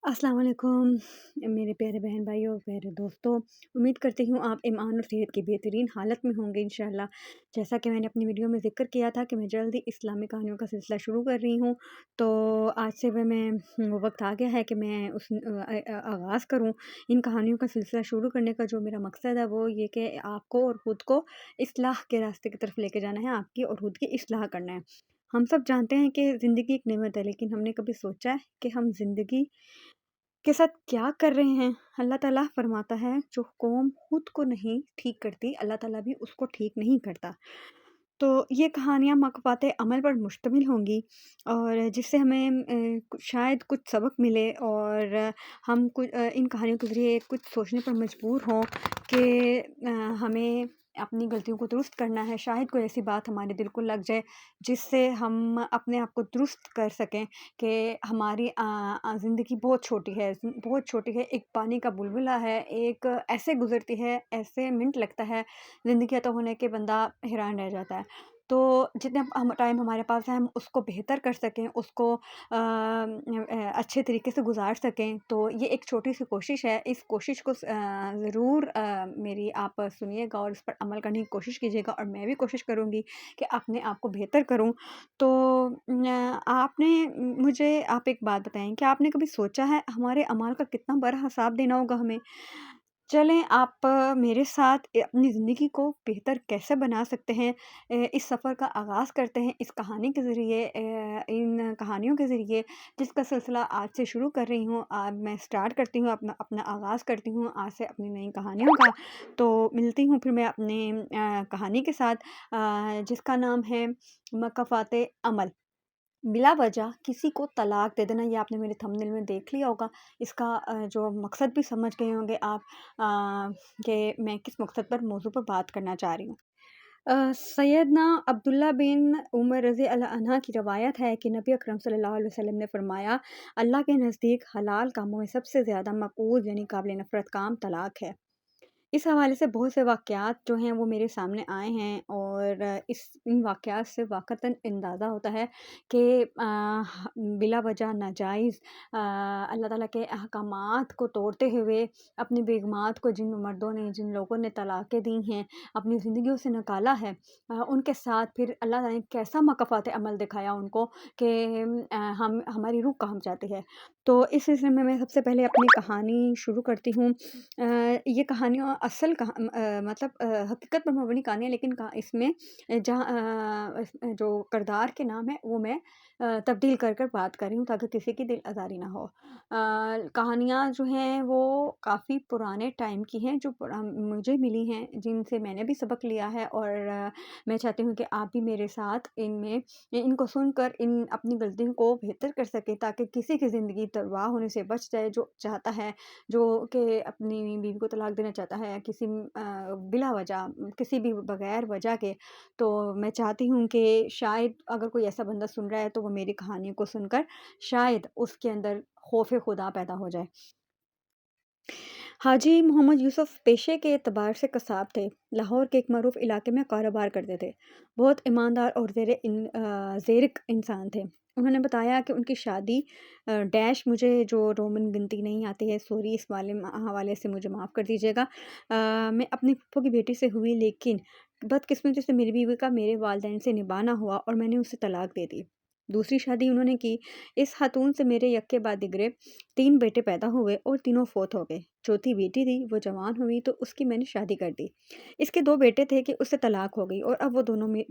अस्सलाम वालेकुम मेरे प्यारे बहन भाइयों और प्यारे दोस्तों। उम्मीद करती हूँ आप ईमान और सेहत की बेहतरीन हालत में होंगे इंशाल्लाह। जैसा कि मैंने अपनी वीडियो में ज़िक्र किया था कि मैं जल्दी इस्लामी कहानियों का सिलसिला शुरू कर रही हूँ। तो आज से वो वक्त आ गया है कि मैं आगाज़ करूँ इन कहानियों का सिलसिला शुरू करने का। जो मेरा मकसद है वो ये कि आपको और ख़ुद को इस्लाह के रास्ते की तरफ लेके जाना है, आपकी और ख़ुद की इस्लाह करना है। हम सब जानते हैं कि ज़िंदगी एक नेमत है, लेकिन हमने कभी सोचा है कि हम ज़िंदगी के साथ क्या कर रहे हैं? अल्लाह ताला फरमाता है, जो कौम खुद को नहीं ठीक करती, अल्लाह ताला भी उसको ठीक नहीं करता। तो ये कहानियाँ मक़फ़ात अमल पर मुश्तमिल होंगी और जिससे हमें शायद कुछ सबक मिले और हम इन कहानियों के ज़रिए कुछ सोचने पर मजबूर हों कि हमें अपनी गलतियों को दुरुस्त करना है। शायद कोई ऐसी बात हमारे दिल को लग जाए जिससे हम अपने आप को दुरुस्त कर सकें कि हमारी ज़िंदगी बहुत छोटी है, बहुत छोटी है। एक पानी का बुलबुला है, एक ऐसे गुज़रती है, ऐसे मिनट लगता है ज़िंदगी अता होने के, बंदा हैरान रह जाता है। तो जितने हम टाइम हमारे पास है हम उसको बेहतर कर सकें, उसको अच्छे तरीके से गुज़ार सकें। तो ये एक छोटी-सी कोशिश है। इस कोशिश को ज़रूर मेरी आप सुनिएगा और इस पर अमल करने की कोशिश कीजिएगा और मैं भी कोशिश करूँगी कि अपने आप को बेहतर करूँ। तो आपने मुझे आप एक बात बताएँ, क्या आपने कभी सोचा है हमारे अमाल का कितना बड़ा हिसाब देना होगा हमें? चलें आप मेरे साथ अपनी ज़िंदगी को बेहतर कैसे बना सकते हैं, इस सफ़र का आगाज़ करते हैं इस कहानी के ज़रिए, इन कहानियों के ज़रिए जिसका सिलसिला आज से शुरू कर रही हूँ। आज मैं स्टार्ट करती हूँ, अपना अपना आगाज़ करती हूँ आज से अपनी नई कहानियों का। तो मिलती हूँ फिर मैं अपने कहानी के साथ, जिसका नाम है मक़फ़ात अमल। बिला वजह किसी को तलाक दे देना, ये आपने मेरे थंबनेल में देख लिया होगा। इसका जो मकसद भी समझ गए होंगे आप, कि मैं किस मकसद पर मौजू पर बात करना चाह रही हूँ। सैयदना अब्दुल्ला बिन उमर रज़ी अल्लाह अन्हा की रवायत है कि नबी अकरम सल्लल्लाहु अलैहि वसल्लम ने फरमाया, अल्लाह के नज़दीक हलाल कामों में सबसे ज़्यादा मक़बूल यानी काबिल नफ़रत काम तलाक है। इस हवाले से बहुत से वाक़यात जो हैं वो मेरे सामने आए हैं और इन वाक़यात से वाक़तन अंदाज़ा होता है कि बिला वजह नाजायज़ अल्लाह ताला के अहकामात को तोड़ते हुए अपनी बेगमात को जिन मर्दों ने, जिन लोगों ने तलाक़ें दी हैं, अपनी ज़िंदगियों से निकाला है, उनके साथ फिर अल्लाह ताला ने कैसा मक़फ़ात अमल दिखाया उनको कि हम हमारी रूह काँप जाती है। तो इस सिलसिले में मैं सबसे पहले अपनी कहानी शुरू करती हूँ। ये कहानियाँ मतलब हकीकत पर मबनी कहानी है, लेकिन इसमें जो किरदार के नाम है वो मैं तब्दील कर कर बात कर रही हूँ ताकि किसी की दिल आज़ारी ना हो। कहानियाँ जो हैं वो काफ़ी पुराने टाइम की हैं, जो मुझे मिली हैं, जिनसे मैंने भी सबक लिया है और मैं चाहती हूँ कि आप भी मेरे साथ इनको सुनकर इन अपनी गलतियों को बेहतर कर सकें ताकि किसी की ज़िंदगी तबाह होने से बच जाए, जो चाहता है, जो कि अपनी बीवी को तलाक देना चाहता है किसी बिला वजह, किसी भी बगैर वजह के। तो मैं चाहती हूँ कि शायद अगर कोई ऐसा बंदा सुन रहा है तो वो मेरी कहानी को सुनकर शायद उसके अंदर खौफ़े खुदा पैदा हो जाए। हाजी मोहम्मद यूसुफ पेशे के एतबार से कसाब थे। लाहौर के एक मरूफ इलाके में कारोबार करते थे। बहुत ईमानदार और ज़ेरिक इंसान थे। उन्होंने बताया कि उनकी शादी डैश, मुझे जो रोमन गिनती नहीं आती है, सॉरी, इस वाले हवाले से मुझे माफ़ कर दीजिएगा, मैं अपनी फूफो की बेटी से हुई, लेकिन बदकिस्मती से मेरी बीवी का मेरे वालिदैन से निभाना ना हुआ और मैंने उसे तलाक दे दी। दूसरी शादी उन्होंने की। इस खातून से मेरे यक्के बाद दिगरे 3 बेटे पैदा हुए और तीनों फ़ौत हो गए। चौथी बेटी थी, वो जवान हुई तो उसकी मैंने शादी कर दी। इसके 2 बेटे थे कि उससे तलाक हो गई और अब वो दोनों में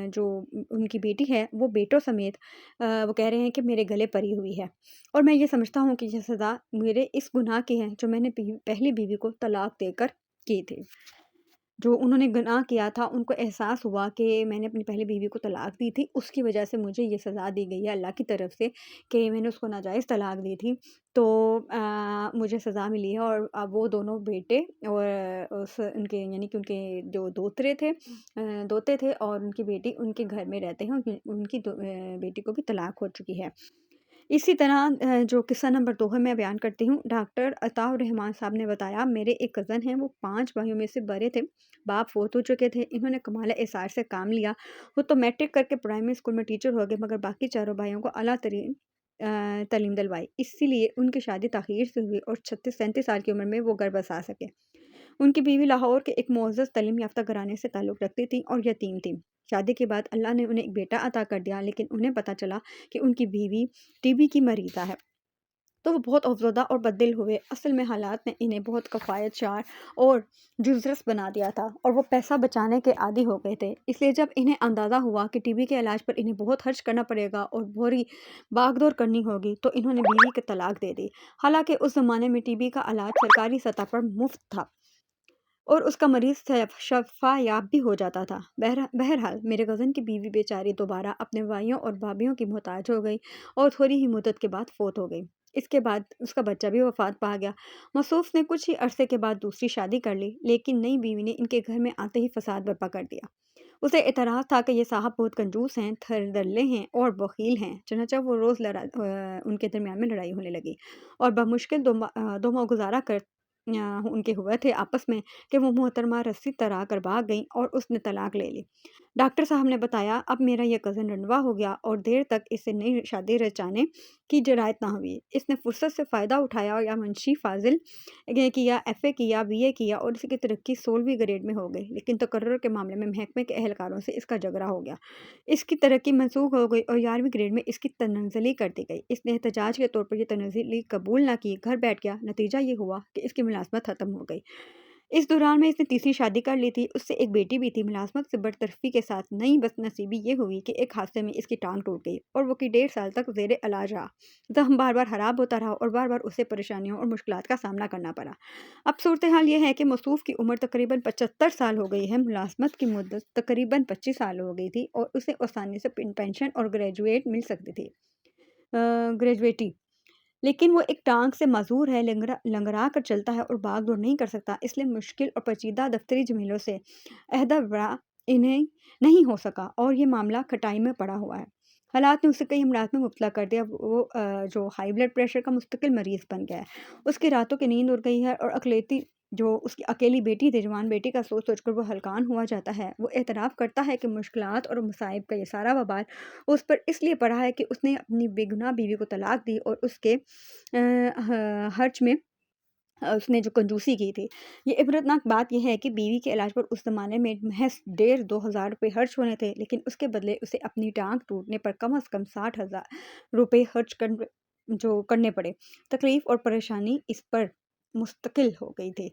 जो उनकी बेटी है वो बेटों समेत वो कह रहे हैं कि मेरे गले पड़ी हुई है और मैं ये समझता हूँ कि ये सज़ा मेरे इस गुनाह की है जो मैंने पहली बीवी को तलाक देकर की थी। जो उन्होंने गुनाह किया था, उनको एहसास हुआ कि मैंने अपनी पहली बीवी को तलाक दी थी, उसकी वजह से मुझे ये सज़ा दी गई है अल्लाह की तरफ से कि मैंने उसको नाजायज़ तलाक दी थी। तो मुझे सज़ा मिली है और अब वो दोनों बेटे और उस उनके यानी कि उनके जो दोते थे और उनकी बेटी उनके घर में रहते हैं। उनकी बेटी को भी तलाक हो चुकी है। इसी तरह जो किस्सा नंबर 2 है मैं बयान करती हूँ। डॉक्टर अताउर रहमान साहब ने बताया, मेरे एक कज़न हैं, वो 5 भाइयों में से बड़े थे। बाप फ़ौत हो चुके थे। इन्होंने कमाल एसार से काम लिया। वो तो मैट्रिक करके प्राइमरी स्कूल में टीचर हो गए, मगर बाकी चारों भाइयों को تعلیم دلوائی، اسی لیے ان کی شادی تاخیر سے ہوئی اور 36-37 سال کی عمر میں وہ گھر بسا سکے۔ ان کی بیوی لاہور کے ایک معزز تعلیم یافتہ گھرانے سے تعلق رکھتی تھی اور یتیم تھی۔ شادی کے بعد اللہ نے انہیں ایک بیٹا عطا کر دیا، لیکن انہیں پتہ چلا کہ ان کی بیوی ٹی بی کی مریضہ ہے، تو وہ بہت افسردہ اور بددل ہوئے۔ اصل میں حالات نے انہیں بہت کفایت شار اور جزرس بنا دیا تھا اور وہ پیسہ بچانے کے عادی ہو گئے تھے۔ اس لیے جب انہیں اندازہ ہوا کہ ٹی بی کے علاج پر انہیں بہت خرچ کرنا پڑے گا اور بھاری بھاگ دور کرنی ہوگی، تو انہوں نے بیوی کو طلاق دے دی۔ حالانکہ اس زمانے میں ٹی بی کا علاج سرکاری سطح پر مفت تھا اور اس کا مریض شفا یاب بھی ہو جاتا تھا۔ بہرحال میرے کزن کی بیوی بیچاری دوبارہ اپنے بھائیوں اور بھابھیوں کی محتاج ہو گئی اور تھوڑی ہی مدت کے بعد فوت ہو گئی۔ اس کے بعد اس کا بچہ بھی وفات پا گیا۔ مصروف نے کچھ ہی عرصے کے بعد دوسری شادی کر لی، لیکن نئی بیوی نے ان کے گھر میں آتے ہی فساد برپا کر دیا۔ اسے اعتراض تھا کہ یہ صاحب بہت کنجوس ہیں، تھردلے ہیں اور بخیل ہیں، چنانچہ وہ روز ان کے درمیان میں لڑائی ہونے لگی اور بمشکل دو ماہ گزارا کر ان کے ہوئے تھے آپس میں کہ وہ محترمہ رسی ترا کر بھاگ گئیں اور اس نے طلاق لے لی۔ ڈاکٹر صاحب نے بتایا اب میرا یہ کزن رنڈوا ہو گیا اور دیر تک اسے نئی شادی رچانے کی جرات نہ ہوئی۔ اس نے فرصت سے فائدہ اٹھایا اور یا منشی فاضل کیا، ایف اے کیا، بی اے کیا اور اس کی ترقی 16ویں گریڈ میں ہو گئی، لیکن تقرر کے معاملے میں محکمے کے اہلکاروں سے اس کا جھگڑا ہو گیا۔ اس کی ترقی منسوخ ہو گئی اور 11ویں گریڈ میں اس کی تنزلی کر دی گئی۔ اس نے احتجاج کے طور پر یہ تنزلی قبول نہ کی، گھر بیٹھ گیا۔ نتیجہ یہ ہوا کہ اس کی ملازمت ختم ہو گئی۔ اس دوران میں اس نے تیسری شادی کر لی تھی، اس سے ایک بیٹی بھی تھی۔ ملازمت سے برطرفی کے ساتھ نئی بد نصیبی یہ ہوئی کہ ایک حادثے میں اس کی ٹانگ ٹوٹ گئی اور وہ 1.5 سال تک زیر علاج رہا۔ زخم بار بار خراب ہوتا رہا اور بار بار اسے پریشانیوں اور مشکلات کا سامنا کرنا پڑا۔ اب صورتحال یہ ہے کہ موصوف کی عمر تقریباً 75 سال ہو گئی ہے، ملازمت کی مدت تقریباً 25 سال ہو گئی تھی اور اسے آسانی سے پینشن اور گریجویٹ مل سکتی تھی، گریجویٹی، لیکن وہ ایک ٹانگ سے معذور ہے، لنگڑا کر چلتا ہے اور بھاگ دور نہیں کر سکتا، اس لیے مشکل اور پیچیدہ دفتری جمیلوں سے عہدہ برا انہیں نہیں ہو سکا اور یہ معاملہ کھٹائی میں پڑا ہوا ہے۔ حالات نے اسے کئی امراض میں مبتلا کر دیا، وہ جو ہائی بلڈ پریشر کا مستقل مریض بن گیا ہے، اس کی راتوں کی نیند اڑ گئی ہے اور اقلیتی جو اس کی اکیلی بیٹی تھی، جوان بیٹی کا سوچ سوچ کر وہ ہلکان ہوا جاتا ہے۔ وہ اعتراف کرتا ہے کہ مشکلات اور مصائب کا یہ سارا وبال اس پر اس لیے پڑا ہے کہ اس نے اپنی بے گناہ بیوی کو طلاق دی اور اس کے خرچ میں اس نے جو کنجوسی کی تھی۔ یہ عبرتناک بات یہ ہے کہ بیوی کے علاج پر اس زمانے میں محض 1,500-2 ہزار روپے خرچ ہونے تھے، لیکن اس کے بدلے اسے اپنی ٹانگ ٹوٹنے پر کم از کم 60,000 روپے خرچ کرنے پڑے۔ تکلیف اور پریشانی اس پر مستقل ہو گئی تھی۔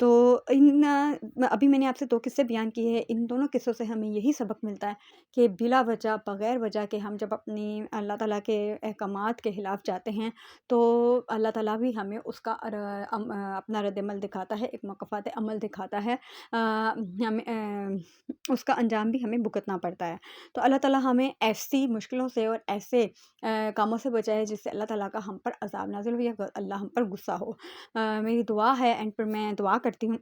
تو ابھی میں نے آپ سے 2 قصے بیان کیے ہیں۔ ان دونوں قصوں سے ہمیں یہی سبق ملتا ہے کہ بلا وجہ، بغیر وجہ کے ہم جب اپنی اللہ تعالیٰ کے احکامات کے خلاف جاتے ہیں تو اللہ تعالیٰ بھی ہمیں اس کا اپنا رد عمل دکھاتا ہے، ایک مکافات عمل دکھاتا ہے، ہمیں اس کا انجام بھی ہمیں بھگتنا پڑتا ہے۔ تو اللہ تعالیٰ ہمیں ایسی مشکلوں سے اور ایسے کاموں سے بچائے جس سے اللہ تعالیٰ کا ہم پر عذاب نازل ہو یا اللہ ہم پر غصہ ہو۔ میری دعا ہے، اینڈ پر میں دعا کرتی ہوں،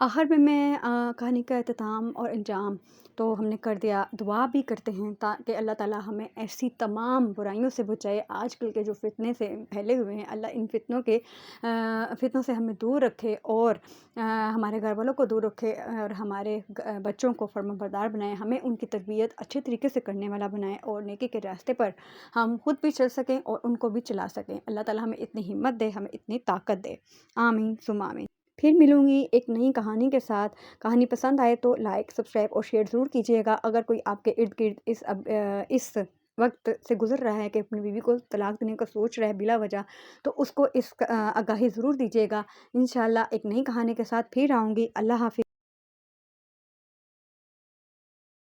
آخر میں کہانی کا اختتام اور انجام تو ہم نے کر دیا، دعا بھی کرتے ہیں تاکہ اللہ تعالیٰ ہمیں ایسی تمام برائیوں سے بچائے۔ آج کل کے جو فتنے سے پھیلے ہوئے ہیں، اللہ ان فتنوں سے ہمیں دور رکھے اور ہمارے گھر والوں کو دور رکھے اور ہمارے بچوں کو فرمانبردار بنائے، ہمیں ان کی تربیت اچھے طریقے سے کرنے والا بنائے اور نیکی کے راستے پر ہم خود بھی چل سکیں اور ان کو بھی چلا سکیں۔ اللہ تعالیٰ ہمیں اتنی ہمت دے، ہمیں اتنی طاقت دے، آمین ثم آمین۔ پھر ملوں گی ایک نئی کہانی کے ساتھ۔ کہانی پسند آئے تو لائک، سبسکرائب اور شیئر ضرور کیجیے گا۔ اگر کوئی آپ کے ارد گرد اس وقت سے گزر رہا ہے کہ اپنی بیوی کو طلاق دینے کا سوچ رہا ہے بلا وجہ، تو اس کو اس آگاہی ضرور دیجیے گا۔ انشاءاللہ ایک نئی کہانی کے ساتھ پھر آؤں گی۔ اللہ حافظ۔